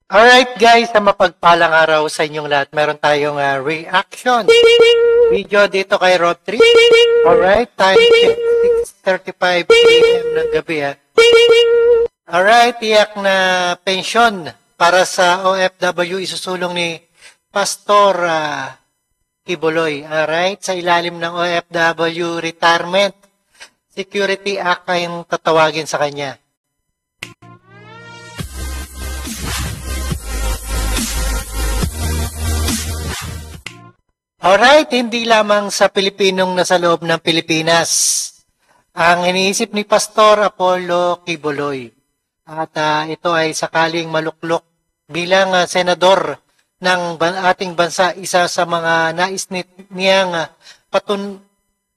Alright guys, sa mapagpalang araw sa inyong lahat, meron tayong reaction video dito kay Rob 3. Alright, time check 6:35 PM ng gabi Alright, tiyak na pensyon para sa OFW isusulong ni Pastor Kibuloy. Alright, sa ilalim ng OFW Retirement Security Act kayong tatawagin sa kanya. Alright, hindi lamang sa Pilipinong nasa loob ng Pilipinas ang iniisip ni Pastor Apollo Kibuloy. At ito ay sakaling maluklok bilang senador ng ating bansa, isa sa mga nais niyang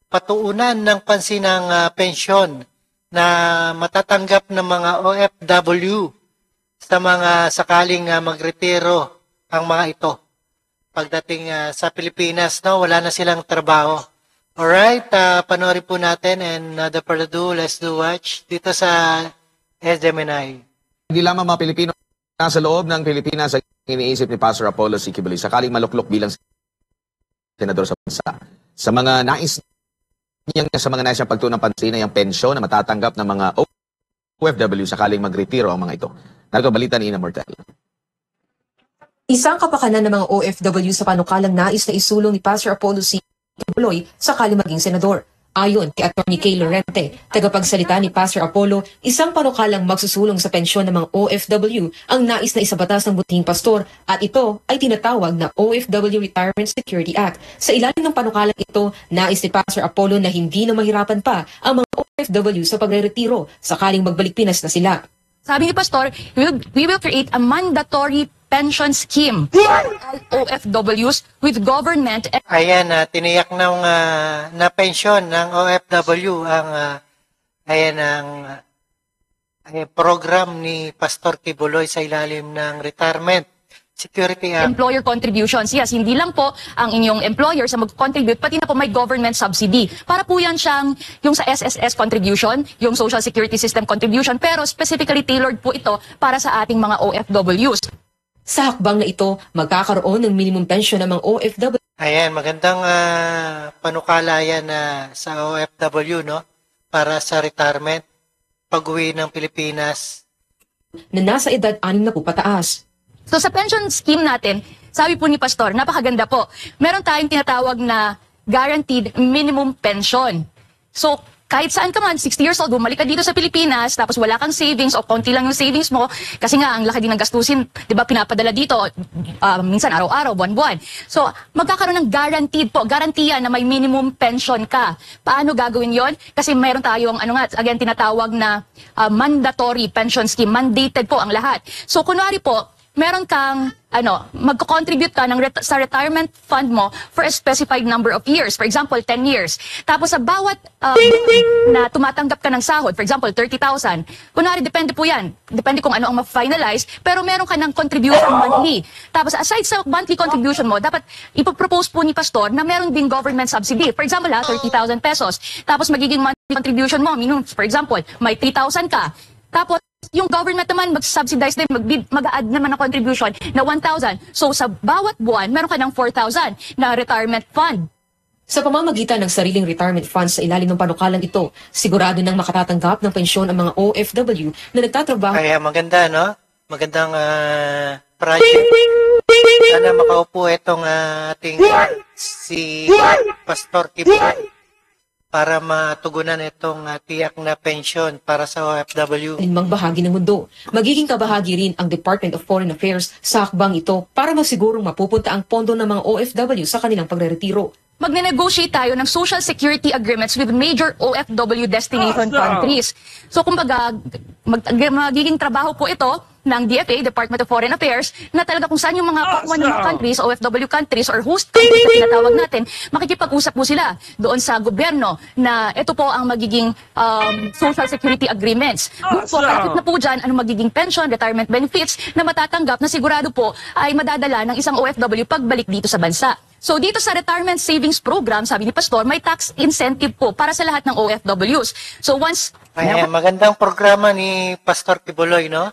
patuunan ng pansinang pensyon na matatanggap ng mga OFW sa mga sakaling magretiro ang mga ito. Pagdating sa Pilipinas, no, wala na silang trabaho. Alright, panoorin po natin and the further ado, let's do watch dito sa SMNI. Hindi lamang mga Pilipino nasa loob ng Pilipinas ang iniisip ni Pastor Apollo Kibuloy sakaling maluklok bilang senador sa bansa. Sa mga nais niyang pagtuunang pansin ay ang pensyon na matatanggap ng mga OFW sakaling magretiro ang mga ito. Narito balita ni Ina Mortel. Isang kapakanan ng mga OFW sa panukalang nais na isulong ni Pastor Apollo Kibuloy sakali maging senador. Ayon kay Atty. Kay Lorente, tagapagsalita ni Pastor Apollo, isang panukalang magsusulong sa pensyon ng mga OFW ang nais na isabatas ng butihing pastor at ito ay tinatawag na OFW Retirement Security Act. Sa ilalim ng panukalang ito, nais ni Pastor Apollo na hindi na mahirapan pa ang mga OFW sa pagre-retiro sakaling magbalik Pinas na sila. Sabi ni Pastor, we will create a mandatory pension scheme for all OFWs with government. Ayan, tiniyak na pensyon ng OFW ang program ni Pastor Kibuloy sa ilalim ng Retirement Security Act. Employer contributions. Yes, hindi lang po ang inyong employer sa mag-contribute, pati na po may government subsidy. Para po yan siyang yung sa SSS contribution, yung Social Security System contribution, pero specifically tailored po ito para sa ating mga OFWs. Sa hakbang na ito, magkakaroon ng minimum pension ng mga OFW. Ayan, magandang panukala yan sa OFW, no? Para sa retirement, pag-uwi ng Pilipinas. Na nasa edad 60 na po pataas. So sa pension scheme natin, sabi po ni Pastor, napakaganda po. Meron tayong tinatawag na guaranteed minimum pension. So kahit saan ka man, 60 years old, bumalik ka dito sa Pilipinas, tapos wala kang savings o konti lang yung savings mo, kasi nga ang laki din ng gastusin, di ba, pinapadala dito, minsan araw-araw, buwan-buwan. So, magkakaroon ng guaranteed po, garantiya na may minimum pension ka. Paano gagawin yon? Kasi mayroon tayong, again, tinatawag na mandatory pension scheme, mandated po ang lahat. So, kunwari po, meron kang magko-contribute ka sa retirement fund mo for a specified number of years. For example, 10 years. Tapos sa bawat na tumatanggap ka ng sahod, for example, 30,000. Kunwari, depende po yan. Depende kung ano ang ma-finalize. Pero meron ka ng contribution monthly. Tapos aside sa monthly contribution mo, dapat ipopropose po ni Pastor na meron din government subsidy. For example, 30,000 pesos. Tapos magiging monthly contribution mo, for example, may 3,000 ka. Tapos, yung government naman mag-subsidize din, mag-add naman ng contribution na 1,000. So sa bawat buwan, meron ka ng 4,000 na retirement fund. Sa pamamagitan ng sariling retirement funds sa ilalim ng panukalang ito, sigurado nang makatatanggap ng pensyon ang mga OFW na nagtatrabaho. Ay, maganda, no? Magandang project. Sana makaupo itong ating si Pastor Kibuloy para matugunan itong tiyak na pensyon para sa OFW. Mang bahagi ng mundo. Magiging kabahagi rin ang Department of Foreign Affairs sa hakbang ito para masigurong mapupunta ang pondo ng mga OFW sa kanilang pagre-retiro. Magne-negotiate tayo ng social security agreements with major OFW destination countries. So kumbaga, magiging trabaho po ito ng DFA, Department of Foreign Affairs, na talaga kung saan yung mga pakuan ng mga countries, OFW countries or host countries na tinatawag natin, makikipag-usap po sila doon sa gobyerno na ito po ang magiging social security agreements. Doon po, kalapit na po dyan, anong magiging pension, retirement benefits na matatanggap na sigurado po ay madadala ng isang OFW pagbalik dito sa bansa. So dito sa Retirement Savings Program, sabi ni Pastor, may tax incentive po para sa lahat ng OFWs. So once... Ay, magandang programa ni Pastor Kibuloy, no?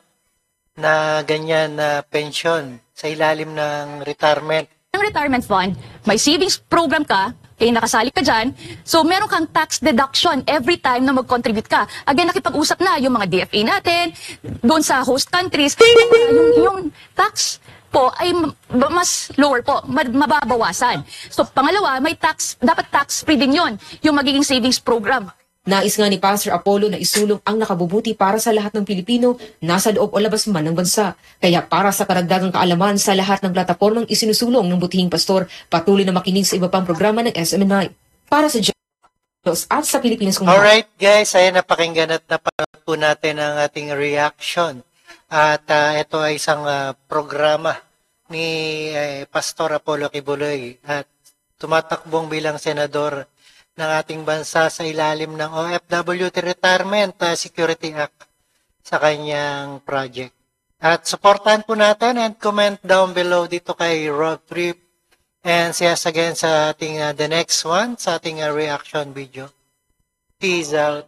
na ganyan na pensyon sa ilalim ng retirement. Ng retirement fund, may savings program ka, kaya nakasali ka dyan, so meron kang tax deduction every time na mag-contribute ka. Again, nakipag-usap na yung mga DFA natin, doon sa host countries, yung tax po ay mas lower po, mababawasan. So pangalawa, may tax, dapat tax-free din yun, yung magiging savings program. Nais nga ni Pastor Apollo na isulong ang nakabubuti para sa lahat ng Pilipino, nasa loob o labas man ng bansa. Kaya para sa karagdagang kaalaman sa lahat ng platapormang isinusulong ng butihing pastor, patuloy na makinig sa iba pang programa ng SMNI. Para sa Diyos at sa Pilipinas kung Alright guys, ayan napakinggan at napanood po natin ang ating reaction. At ito ay isang programa ni Pastor Apollo Kibuloy at tumatakbong bilang senador ng ating bansa sa ilalim ng OFW Retirement Security Act sa kanyang project. At supportan po natin and comment down below dito kay Rob Trip and see us again sa ating the next one, sa ating reaction video. Peace out.